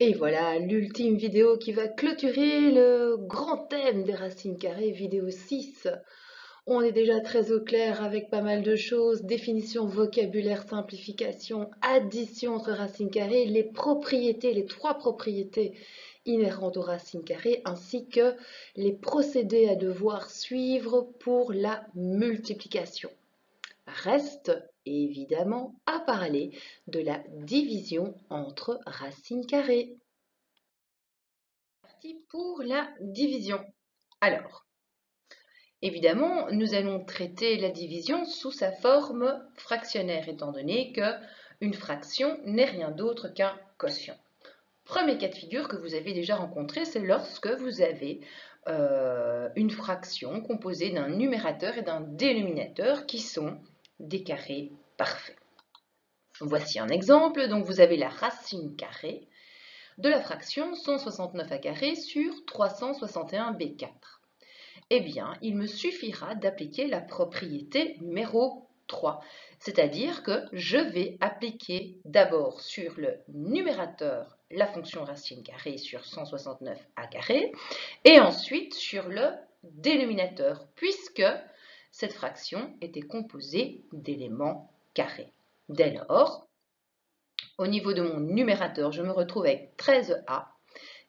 Et voilà l'ultime vidéo qui va clôturer le grand thème des racines carrées, vidéo 6. On est déjà très au clair avec pas mal de choses, définition, vocabulaire, simplification, addition entre racines carrées, les propriétés, les trois propriétés inhérentes aux racines carrées, ainsi que les procédés à devoir suivre pour la multiplication. Reste évidemment à parler de la division entre racines carrées. Parti pour la division. Alors, évidemment, nous allons traiter la division sous sa forme fractionnaire, étant donné que une fraction n'est rien d'autre qu'un quotient. Premier cas de figure que vous avez déjà rencontré, c'est lorsque vous avez une fraction composée d'un numérateur et d'un dénominateur qui sont des carrés parfaits. Voici un exemple. Donc vous avez la racine carrée de la fraction 169 a carré sur 361b4. Eh bien, il me suffira d'appliquer la propriété numéro 3, c'est-à-dire que je vais appliquer d'abord sur le numérateur la fonction racine carrée sur 169a carré et ensuite sur le dénominateur, puisque cette fraction était composée d'éléments carrés. Dès lors, au niveau de mon numérateur, je me retrouve avec 13a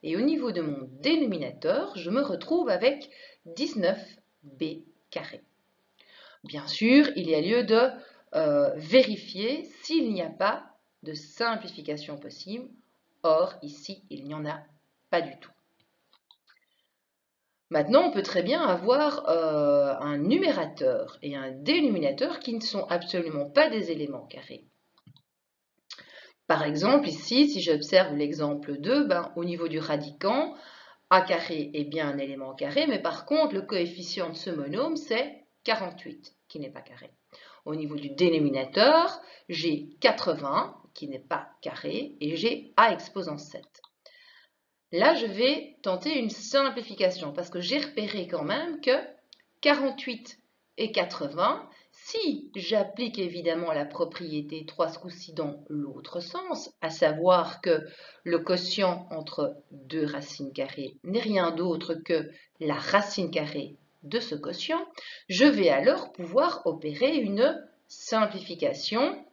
et au niveau de mon dénominateur, je me retrouve avec 19b carré. Bien sûr, il y a lieu de vérifier s'il n'y a pas de simplification possible. Or, ici, il n'y en a pas du tout. Maintenant, on peut très bien avoir un numérateur et un dénominateur qui ne sont absolument pas des éléments carrés. Par exemple, ici, si j'observe l'exemple 2, au niveau du radicand, a carré est bien un élément carré, mais par contre, le coefficient de ce monôme, c'est 48, qui n'est pas carré. Au niveau du dénominateur, j'ai 80, qui n'est pas carré, et j'ai a exposant 7. Là, je vais tenter une simplification, parce que j'ai repéré quand même que 48 et 80, si j'applique évidemment la propriété 3 ce coup-ci dans l'autre sens, à savoir que le quotient entre deux racines carrées n'est rien d'autre que la racine carrée de ce quotient, je vais alors pouvoir opérer une simplification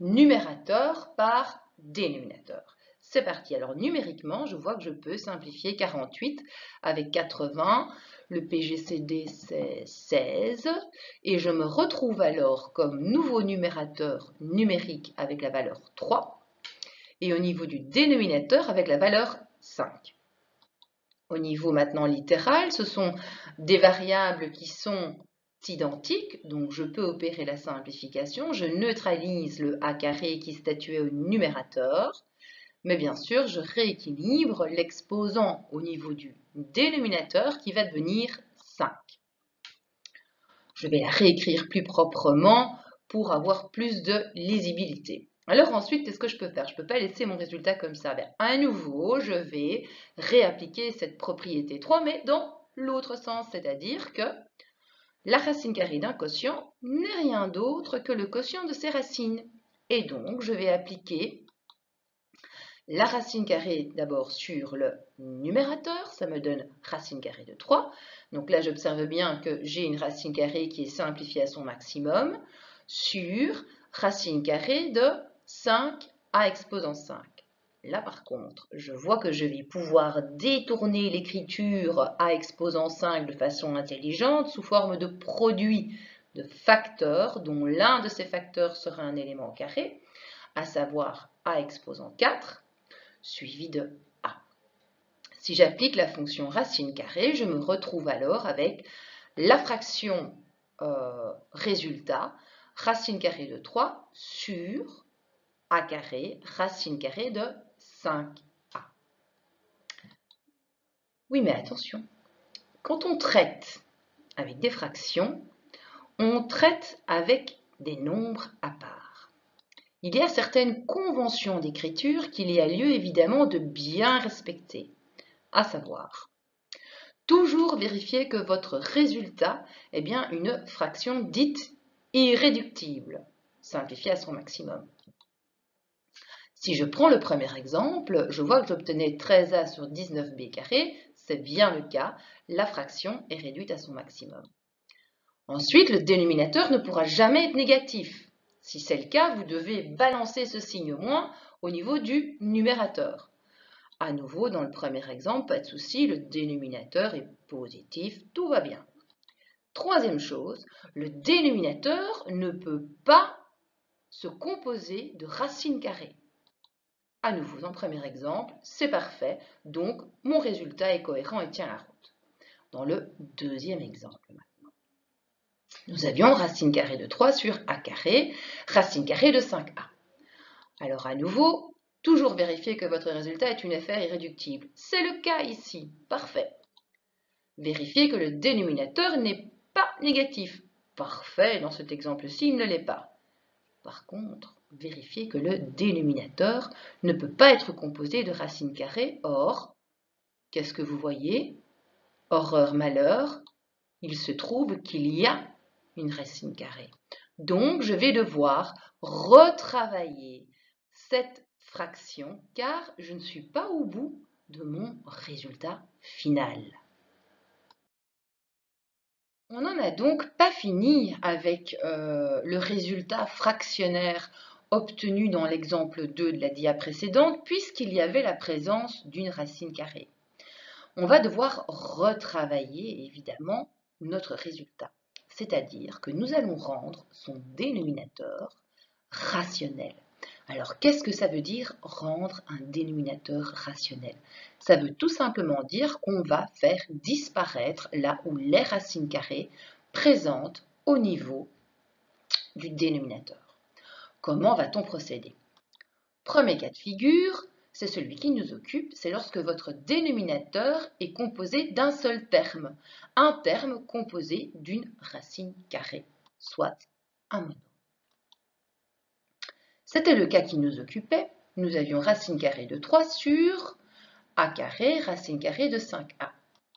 numérateur par dénominateur. C'est parti. Alors numériquement, je vois que je peux simplifier 48 avec 80. Le PGCD, c'est 16. Et je me retrouve alors comme nouveau numérateur numérique avec la valeur 3. Et au niveau du dénominateur avec la valeur 5. Au niveau maintenant littéral, ce sont des variables qui sont identiques, donc je peux opérer la simplification, je neutralise le a carré qui statuait au numérateur, mais bien sûr je rééquilibre l'exposant au niveau du dénominateur qui va devenir 5. Je vais la réécrire plus proprement pour avoir plus de lisibilité. Alors ensuite, qu'est-ce que je peux faire? Je ne peux pas laisser mon résultat comme ça. Bien, à nouveau, je vais réappliquer cette propriété 3, mais dans l'autre sens, c'est-à-dire que la racine carrée d'un quotient n'est rien d'autre que le quotient de ses racines. Et donc, je vais appliquer la racine carrée d'abord sur le numérateur, ça me donne racine carrée de 3. Donc là, j'observe bien que j'ai une racine carrée qui est simplifiée à son maximum sur racine carrée de 5 à exposant 5. Là, par contre, je vois que je vais pouvoir détourner l'écriture à exposant 5 de façon intelligente sous forme de produit de facteurs dont l'un de ces facteurs sera un élément carré, à savoir a exposant 4 suivi de a. Si j'applique la fonction racine carrée, je me retrouve alors avec la fraction résultat, racine carrée de 3 sur a carré, racine carrée de 5a. Oui, mais attention, quand on traite avec des fractions, on traite avec des nombres à part. Il y a certaines conventions d'écriture qu'il y a lieu évidemment de bien respecter, à savoir toujours vérifier que votre résultat est bien une fraction dite irréductible, simplifiée à son maximum. Si je prends le premier exemple, je vois que j'obtenais 13a sur 19b carré. C'est bien le cas, la fraction est réduite à son maximum. Ensuite, le dénominateur ne pourra jamais être négatif. Si c'est le cas, vous devez balancer ce signe moins au niveau du numérateur. À nouveau, dans le premier exemple, pas de souci, le dénominateur est positif, tout va bien. Troisième chose, le dénominateur ne peut pas se composer de racines carrées. À nouveau, dans le premier exemple, c'est parfait, donc mon résultat est cohérent et tient la route. Dans le deuxième exemple maintenant, nous avions racine carrée de 3 sur a carré, racine carrée de 5a. Alors à nouveau, toujours vérifier que votre résultat est une FR irréductible. C'est le cas ici, parfait. Vérifiez que le dénominateur n'est pas négatif. Parfait, dans cet exemple-ci, il ne l'est pas. Par contre, vérifiez que le dénominateur ne peut pas être composé de racines carrées. Or, qu'est-ce que vous voyez? Horreur, malheur, il se trouve qu'il y a une racine carrée. Donc, je vais devoir retravailler cette fraction car je ne suis pas au bout de mon résultat final. On n'en a donc pas fini avec le résultat fractionnaire obtenu dans l'exemple 2 de la dia précédente, puisqu'il y avait la présence d'une racine carrée. On va devoir retravailler évidemment notre résultat, c'est-à-dire que nous allons rendre son dénominateur rationnel. Alors, qu'est-ce que ça veut dire rendre un dénominateur rationnel? Ça veut tout simplement dire qu'on va faire disparaître là où les racines carrées présentent au niveau du dénominateur. Comment va-t-on procéder? Premier cas de figure, c'est celui qui nous occupe, c'est lorsque votre dénominateur est composé d'un seul terme, un terme composé d'une racine carrée, soit un monome. C'était le cas qui nous occupait. Nous avions racine carrée de 3 sur a carré, racine carrée de 5a.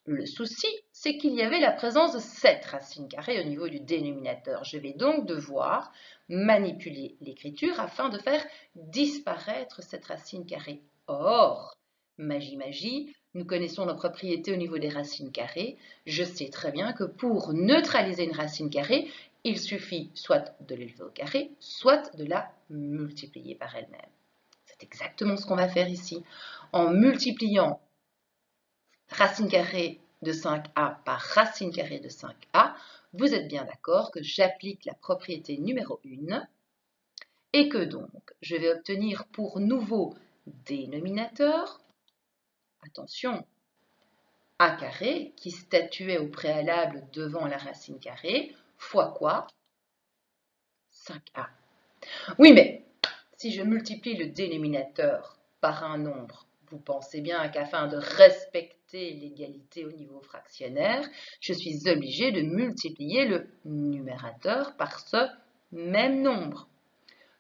Le souci, c'est qu'il y avait la présence de cette racine carrée au niveau du dénominateur. Je vais donc devoir manipuler l'écriture afin de faire disparaître cette racine carrée. Or, magie, magie, nous connaissons nos propriétés au niveau des racines carrées. Je sais très bien que pour neutraliser une racine carrée, il suffit soit de l'élever au carré, soit de la multiplier par elle-même. C'est exactement ce qu'on va faire ici. En multipliant racine carrée de 5a par racine carrée de 5a, vous êtes bien d'accord que j'applique la propriété numéro 1 et que donc je vais obtenir pour nouveau dénominateur, attention, a carré qui statuait au préalable devant la racine carrée, fois quoi? 5a. Oui, mais si je multiplie le dénominateur par un nombre, vous pensez bien qu'afin de respecter l'égalité au niveau fractionnaire, je suis obligé de multiplier le numérateur par ce même nombre.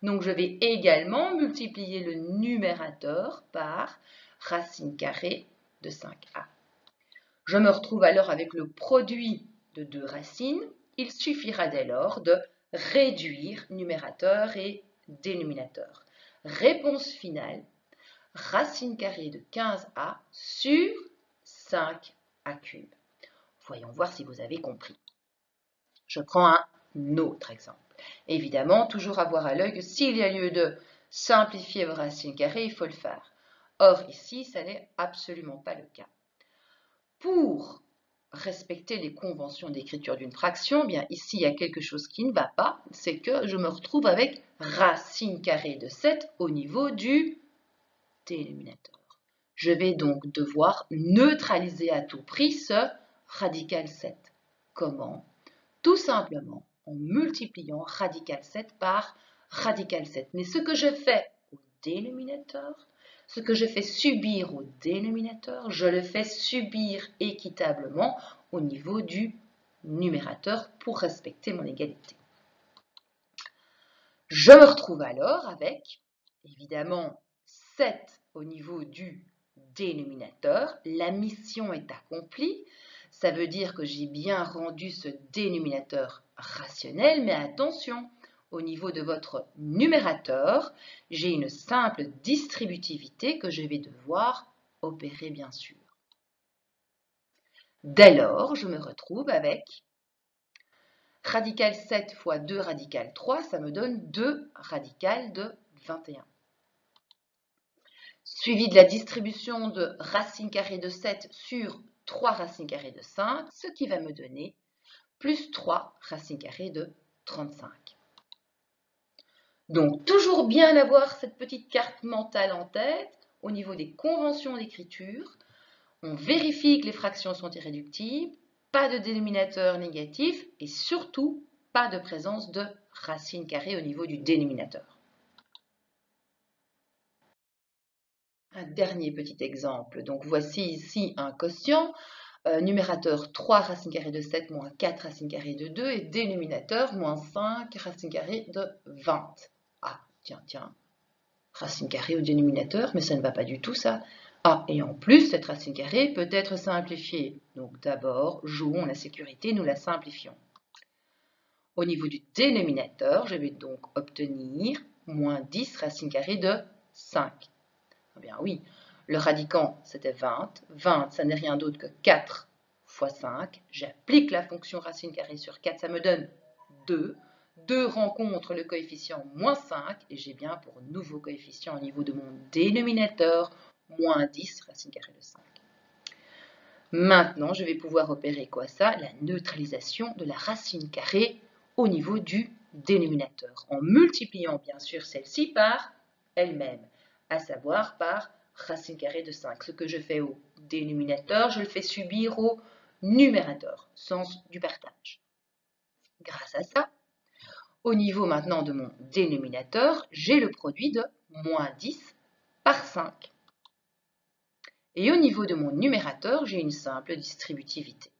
Donc je vais également multiplier le numérateur par racine carrée de 5a. Je me retrouve alors avec le produit de deux racines. Il suffira dès lors de réduire numérateur et dénominateur. Réponse finale, racine carrée de 15a sur 5a cube. Voyons voir si vous avez compris. Je prends un autre exemple. Évidemment, toujours avoir à l'œil que s'il y a lieu de simplifier vos racines carrées, il faut le faire. Or, ici, ça n'est absolument pas le cas. Pour respecter les conventions d'écriture d'une fraction, bien ici, il y a quelque chose qui ne va pas, c'est que je me retrouve avec racine carrée de 7 au niveau du dénominateur. Je vais donc devoir neutraliser à tout prix ce radical 7. Comment? Tout simplement en multipliant radical 7 par radical 7. Mais ce que je fais au dénominateur, ce que je fais subir au dénominateur, je le fais subir équitablement au niveau du numérateur pour respecter mon égalité. Je me retrouve alors avec, évidemment, 7 au niveau du dénominateur. La mission est accomplie. Ça veut dire que j'ai bien rendu ce dénominateur rationnel, mais attention, au niveau de votre numérateur, j'ai une simple distributivité que je vais devoir opérer bien sûr. Dès lors, je me retrouve avec radical 7 fois 2 radical 3, ça me donne 2 radical de 21. Suivi de la distribution de racine carrée de 7 sur 3 racines carrées de 5, ce qui va me donner plus 3 racines carrées de 35. Donc, toujours bien avoir cette petite carte mentale en tête au niveau des conventions d'écriture. On vérifie que les fractions sont irréductibles, pas de dénominateur négatif et surtout pas de présence de racine carrée au niveau du dénominateur. Un dernier petit exemple. Donc, voici ici un quotient. Numérateur 3 racine carrée de 7 moins 4 racine carrée de 2 et dénominateur moins 5 racine carrée de 20. Ah, tiens, racine carrée au dénominateur, mais ça ne va pas du tout ça. Ah, et en plus, cette racine carrée peut être simplifiée. Donc d'abord, jouons la sécurité, nous la simplifions. Au niveau du dénominateur, je vais donc obtenir moins 10 racine carrée de 5. Eh bien oui, le radicand, c'était 20. 20, ça n'est rien d'autre que 4 fois 5. J'applique la fonction racine carrée sur 4, ça me donne 2. 2 rencontre le coefficient moins 5 et j'ai bien pour nouveau coefficient au niveau de mon dénominateur moins 10 racine carrée de 5. Maintenant, je vais pouvoir opérer quoi ça? La neutralisation de la racine carrée au niveau du dénominateur en multipliant bien sûr celle-ci par elle-même, à savoir par racine carrée de 5. Ce que je fais au dénominateur, je le fais subir au numérateur, sens du partage. Grâce à ça, au niveau maintenant de mon dénominateur, j'ai le produit de moins 10 par 5. Et au niveau de mon numérateur, j'ai une simple distributivité.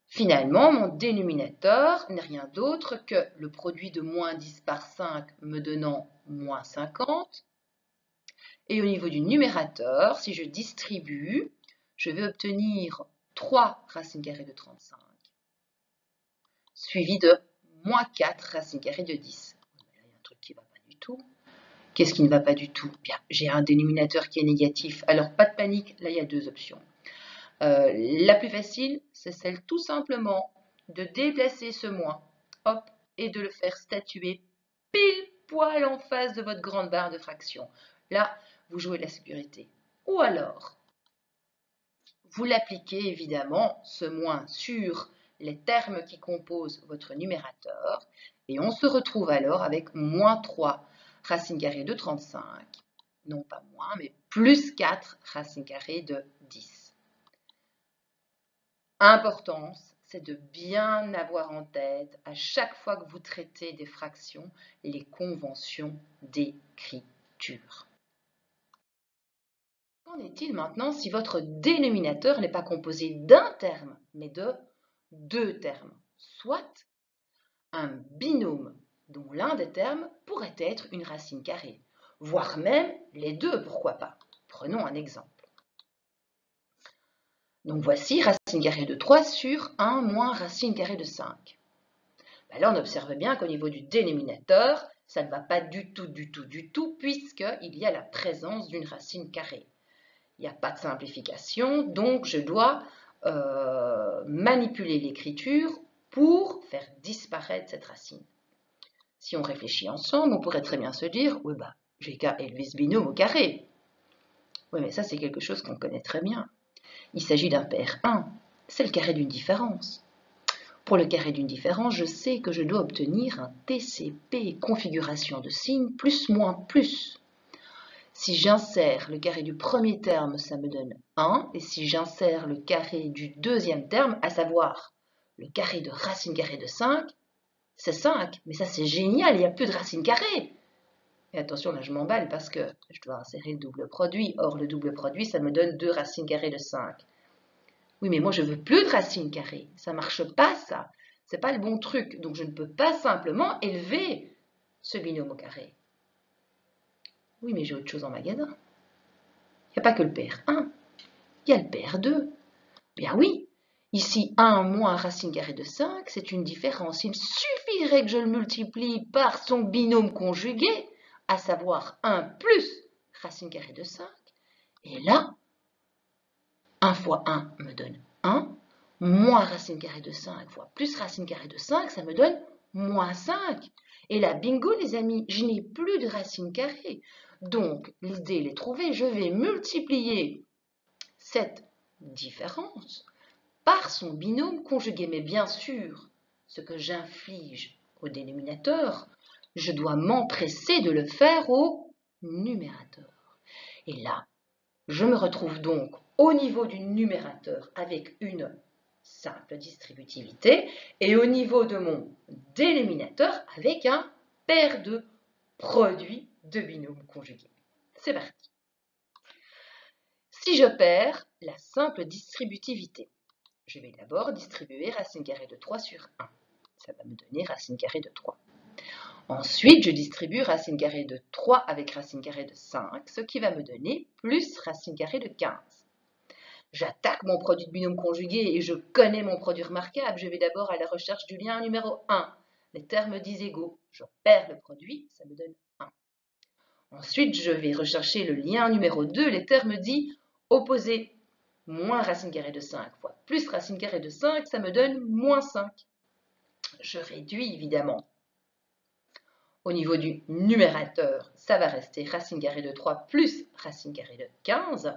Finalement, mon dénominateur n'est rien d'autre que le produit de moins 10 par 5 me donnant moins 50. Et au niveau du numérateur, si je distribue, je vais obtenir 3 racines carrées de 35, suivi de moins 4 racines carrées de 10. Il y a un truc qui ne va pas du tout. Qu'est-ce qui ne va pas du tout? Bien, j'ai un dénominateur qui est négatif. Alors, pas de panique, là, il y a deux options. La plus facile, c'est celle tout simplement de déplacer ce moins, hop, et de le faire statuer pile poil en face de votre grande barre de fraction. Là, vous jouez la sécurité. Ou alors, vous l'appliquez évidemment, ce moins, sur les termes qui composent votre numérateur, et on se retrouve alors avec moins 3 racine carrée de 35, non pas moins, mais plus 4 racine carrée de 10. Importance, c'est de bien avoir en tête à chaque fois que vous traitez des fractions les conventions d'écriture. Qu'en est-il maintenant si votre dénominateur n'est pas composé d'un terme, mais de deux termes, soit un binôme dont l'un des termes pourrait être une racine carrée, voire même les deux, pourquoi pas. Prenons un exemple. Donc voici racine carrée de 3 sur 1 moins racine carrée de 5. Ben là, on observe bien qu'au niveau du dénominateur, ça ne va pas du tout, puisqu'il y a la présence d'une racine carrée. Il n'y a pas de simplification, donc je dois manipuler l'écriture pour faire disparaître cette racine. Si on réfléchit ensemble, on pourrait très bien se dire, oui, bah, j'ai qu'à élever ce binôme au carré. Oui, mais ça, c'est quelque chose qu'on connaît très bien. Il s'agit d'un pair 1, c'est le carré d'une différence. Pour le carré d'une différence, je sais que je dois obtenir un TCP, configuration de signes, plus moins plus. Si j'insère le carré du premier terme, ça me donne 1, et si j'insère le carré du deuxième terme, à savoir le carré de racine carrée de 5, c'est 5. Mais ça, c'est génial, il n'y a plus de racine carrée. Et attention, là, je m'emballe parce que je dois insérer le double produit. Or, le double produit, ça me donne 2 racines carrées de 5. Oui, mais moi, je veux plus de racines carrées. Ça ne marche pas, ça. C'est pas le bon truc. Donc, je ne peux pas simplement élever ce binôme au carré. Oui, mais j'ai autre chose en magasin. Il n'y a pas que le pair 1. Il y a le pair 2. Bien oui, Ici, 1 moins racine carrée de 5, c'est une différence. Il suffirait que je le multiplie par son binôme conjugué, à savoir 1 plus racine carrée de 5. Et là, 1 fois 1 me donne 1, moins racine carrée de 5 fois plus racine carrée de 5, ça me donne moins 5. Et là, bingo les amis, je n'ai plus de racine carrée. Donc, l'idée est trouvée, je vais multiplier cette différence par son binôme conjugué. Mais bien sûr, ce que j'inflige au dénominateur, je dois m'empresser de le faire au numérateur. Et là, je me retrouve donc au niveau du numérateur avec une simple distributivité et au niveau de mon dénominateur avec un paire de produits de binômes conjugués. C'est parti. Si je perds la simple distributivité, je vais d'abord distribuer racine carrée de 3 sur 1. Ça va me donner racine carrée de 3. Ensuite, je distribue racine carrée de 3 avec racine carrée de 5, ce qui va me donner plus racine carrée de 15. J'attaque mon produit de binôme conjugué et je connais mon produit remarquable. Je vais d'abord à la recherche du lien numéro 1. Les termes disent égaux. Je perds le produit, ça me donne 1. Ensuite, je vais rechercher le lien numéro 2. Les termes dits opposés. Moins racine carrée de 5 fois plus racine carrée de 5, ça me donne moins 5. Je réduis évidemment. Au niveau du numérateur, ça va rester racine carrée de 3 plus racine carrée de 15.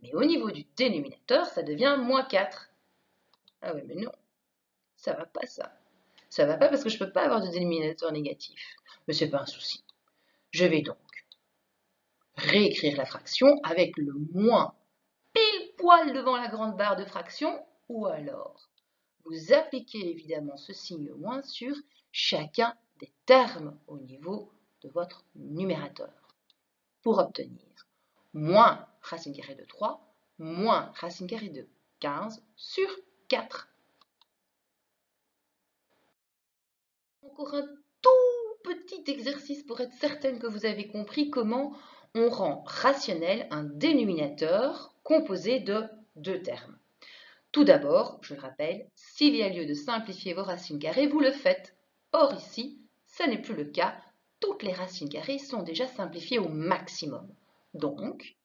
Mais au niveau du dénominateur, ça devient moins 4. Ah oui, mais non, ça va pas ça. Ça va pas parce que je ne peux pas avoir de dénominateur négatif. Mais ce n'est pas un souci. Je vais donc réécrire la fraction avec le moins pile poil devant la grande barre de fraction, ou alors vous appliquez évidemment ce signe moins sur chacun des termes au niveau de votre numérateur pour obtenir moins racine carrée de 3 moins racine carrée de 15 sur 4. Encore un tout petit exercice pour être certaine que vous avez compris comment on rend rationnel un dénominateur composé de deux termes. Tout d'abord, je le rappelle, s'il y a lieu de simplifier vos racines carrées, vous le faites. Or ici, ce n'est plus le cas. Toutes les racines carrées sont déjà simplifiées au maximum. Donc,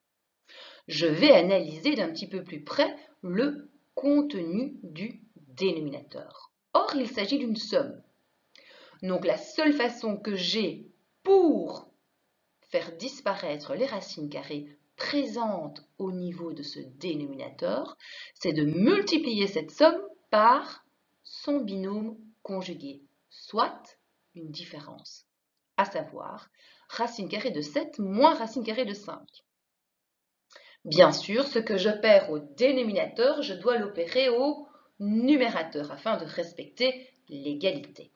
je vais analyser d'un petit peu plus près le contenu du dénominateur. Or, il s'agit d'une somme. Donc, la seule façon que j'ai pour faire disparaître les racines carrées présentes au niveau de ce dénominateur, c'est de multiplier cette somme par son binôme conjugué, soit une différence, à savoir racine carrée de 7 moins racine carrée de 5. Bien sûr, ce que je perds au dénominateur, je dois l'opérer au numérateur afin de respecter l'égalité.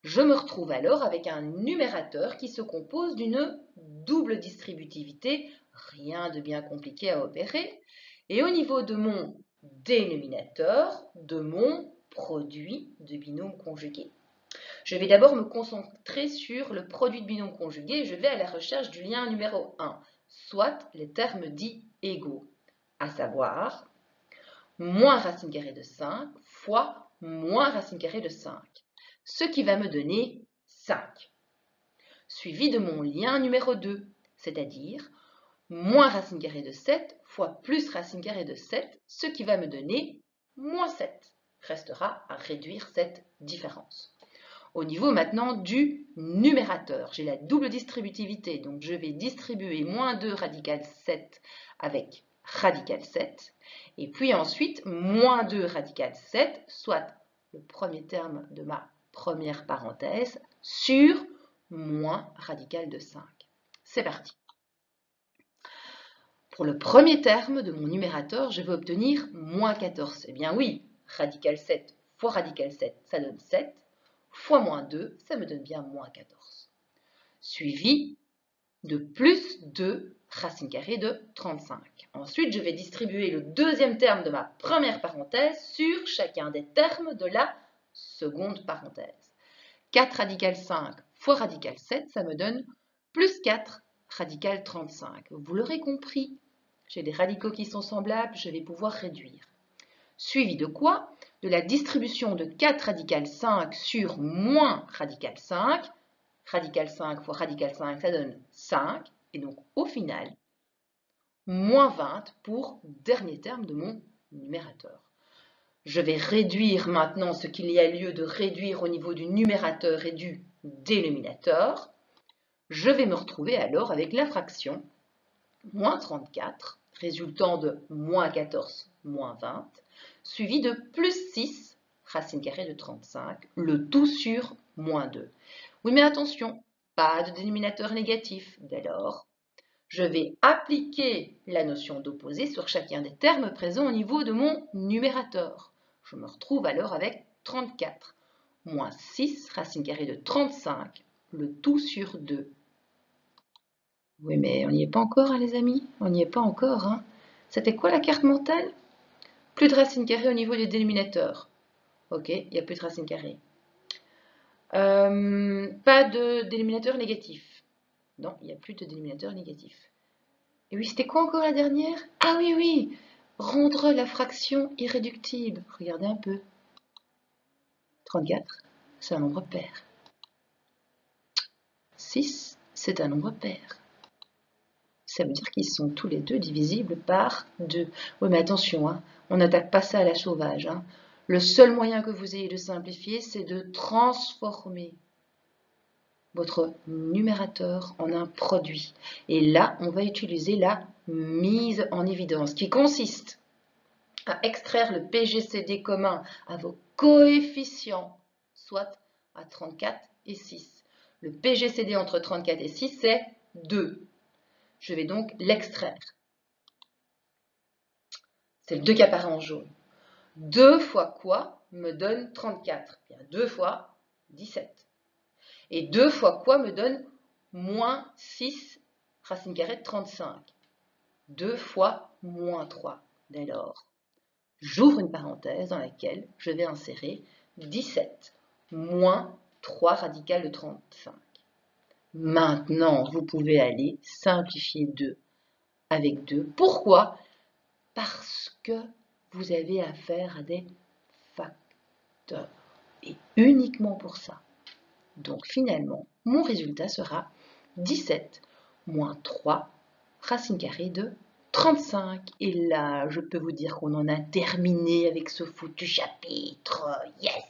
Je me retrouve alors avec un numérateur qui se compose d'une double distributivité, rien de bien compliqué à opérer, et au niveau de mon dénominateur, de mon produit de binôme conjugué. Je vais d'abord me concentrer sur le produit de binôme conjugué et je vais à la recherche du lien numéro 1, soit les termes dits égaux, à savoir moins racine carrée de 5 fois moins racine carrée de 5. Ce qui va me donner 5, suivi de mon lien numéro 2, c'est-à-dire moins racine carrée de 7 fois plus racine carrée de 7, ce qui va me donner moins 7. Restera à réduire cette différence. Au niveau maintenant du numérateur, j'ai la double distributivité, donc je vais distribuer moins 2 radical 7 avec radical 7, et puis ensuite moins 2 radical 7, soit le premier terme de ma première parenthèse, sur moins radical de 5. C'est parti. Pour le premier terme de mon numérateur, je vais obtenir moins 14. Eh bien oui, radical 7 fois radical 7, ça donne 7, fois moins 2, ça me donne bien moins 14. Suivi de plus 2 racine carrée de 35. Ensuite, je vais distribuer le deuxième terme de ma première parenthèse sur chacun des termes de la seconde parenthèse. 4 radical 5 fois radical 7, ça me donne plus 4 radical 35. Vous l'aurez compris, j'ai des radicaux qui sont semblables, je vais pouvoir réduire. suivi de quoi? De la distribution de 4 radical 5 sur moins radical 5. Radical 5 fois radical 5, ça donne 5. Et donc, au final, moins 20 pour dernier terme de mon numérateur. Je vais réduire maintenant ce qu'il y a lieu de réduire au niveau du numérateur et du dénominateur. Je vais me retrouver alors avec la fraction moins 34, résultant de moins 14, moins 20, suivi de plus 6, racine carrée de 35, le tout sur moins 2. Oui, mais attention, pas de dénominateur négatif. Dès lors, je vais appliquer la notion d'opposé sur chacun des termes présents au niveau de mon numérateur. Je me retrouve alors avec 34, moins 6, racine carrée de 35, le tout sur 2. Oui, mais on n'y est pas encore, hein, les amis. On n'y est pas encore. Hein. C'était quoi la carte mentale? Plus de racine carrée au niveau des dénominateurs. Ok, il n'y a plus de racine carrée. Pas de dénominateur négatif. Non, il n'y a plus de dénominateur négatif. Et oui, c'était quoi encore la dernière? Ah oui, oui, rendre la fraction irréductible. Regardez un peu. 34, c'est un nombre pair. 6, c'est un nombre pair. Ça veut dire qu'ils sont tous les deux divisibles par 2. Oui, mais attention, hein, on n'attaque pas ça à la sauvage. Hein. Le seul moyen que vous ayez de simplifier, c'est de transformer votre numérateur en un produit. Et là, on va utiliser la mise en évidence, qui consiste à extraire le PGCD commun à vos coefficients, soit à 34 et 6. Le PGCD entre 34 et 6, c'est 2. Je vais donc l'extraire. C'est le 2 qui apparaît en jaune. 2 fois quoi me donne 34? Bien, 2 fois 17. Et 2 fois quoi me donne moins 6 racine carrée de 35? 2 fois moins 3. Dès lors, j'ouvre une parenthèse dans laquelle je vais insérer 17 moins 3 radical de 35. Maintenant, vous pouvez aller simplifier 2 avec 2. Pourquoi? Parce que vous avez affaire à des facteurs. Et uniquement pour ça. Donc finalement, mon résultat sera 17 moins 3 racine carrée de 35. Et là, je peux vous dire qu'on en a terminé avec ce foutu chapitre. Yes!